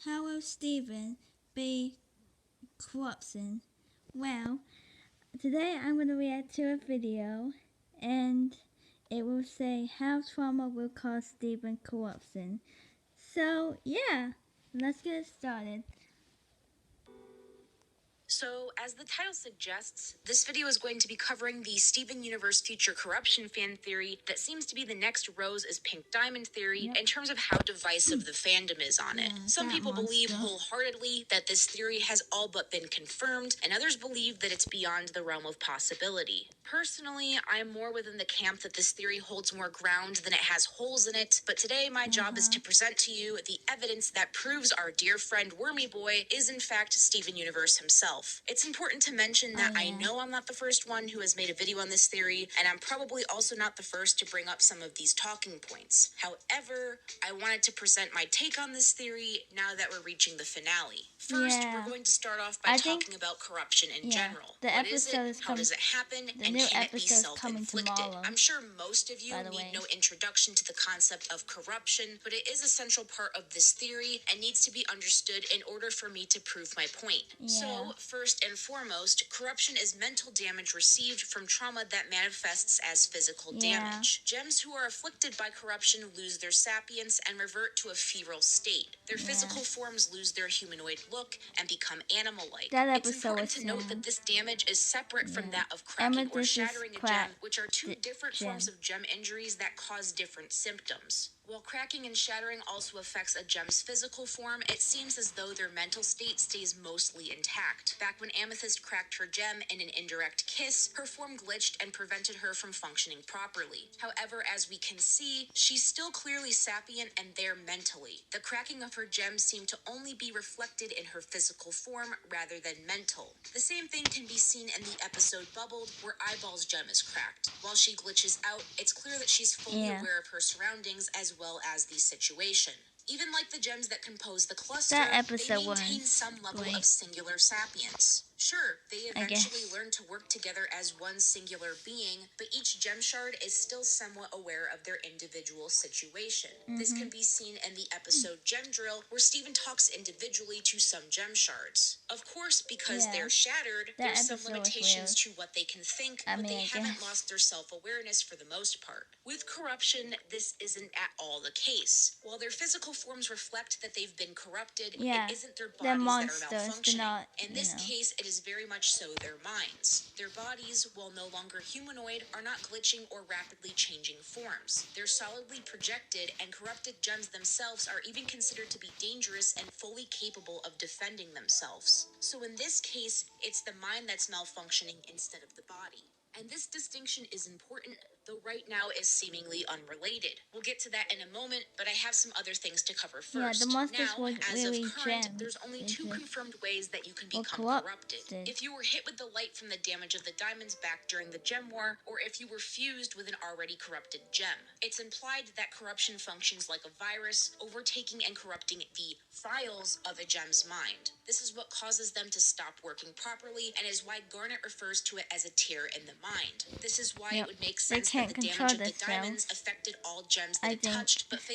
How will Stephen be corruption? Well, today I'm going to react to a video and it will say how trauma will cause Stephen corruption. So yeah, let's get started. So, as the title suggests, this video is going to be covering the Steven Universe future corruption fan theory that seems to be the next Rose is Pink Diamond theory in terms of how divisive the fandom is on it. Some people believe wholeheartedly that this theory has all but been confirmed, and others believe that it's beyond the realm of possibility. Personally, I am more within the camp that this theory holds more ground than it has holes in it, but today my job is to present to you the evidence that proves our dear friend Wormy Boy is in fact Steven Universe himself. It's important to mention that I know I'm not the first one who has made a video on this theory, and I'm probably also not the first to bring up some of these talking points. However, I wanted to present my take on this theory now that we're reaching the finale. First, we're going to start off by talking about corruption in general. What is it? How does it happen? And can it be self-inflicted? I'm sure most of you need no introduction to the concept of corruption, but it is a central part of this theory and needs to be understood in order for me to prove my point. So, first and foremost, corruption is mental damage received from trauma that manifests as physical damage. Gems who are afflicted by corruption lose their sapience and revert to a feral state. Their physical forms lose their humanoid look and become animal-like. It's important to note that this damage is separate from that of cracking or shattering a gem, which are two different forms of gem injuries that cause different symptoms. While cracking and shattering also affects a gem's physical form, it seems as though their mental state stays mostly intact. Back when Amethyst cracked her gem in an indirect kiss, her form glitched and prevented her from functioning properly. However, as we can see, she's still clearly sapient and there mentally. The cracking of her gem seemed to only be reflected in her physical form rather than mental. The same thing can be seen in the episode Bubbled, where Eyeball's gem is cracked. While she glitches out, it's clear that she's fully aware of her surroundings as well as the situation. Even like the gems that compose the cluster, they maintain some level of singular sapience. Sure, they eventually learn to work together as one singular being, but each gem shard is still somewhat aware of their individual situation. This can be seen in the episode Gem Drill, where Steven talks individually to some gem shards. Of course, because they're shattered, there's some limitations to what they can think, but they haven't lost their self-awareness for the most part. With corruption, this isn't at all the case. While their physical forms reflect that they've been corrupted, it isn't their bodies that are malfunctioning. In this case, it is very much so their minds. Their bodies, while no longer humanoid, are not glitching or rapidly changing forms. They're solidly projected, and corrupted gems themselves are even considered to be dangerous and fully capable of defending themselves. So in this case, it's the mind that's malfunctioning instead of the body. And this distinction is important, though right now is seemingly unrelated. We'll get to that in a moment, but I have some other things to cover first. The monsters now, was as really of current, gems. there's only two confirmed ways that you can become corrupted. If you were hit with the light from the damage of the diamond's back during the gem war, or if you were fused with an already corrupted gem. It's implied that corruption functions like a virus, overtaking and corrupting the files of a gem's mind. This is what causes them to stop working properly, and is why Garnet refers to it as a tear in the mind. This is why it would make sense that the damage of the diamonds affected all gems that it touched, but failed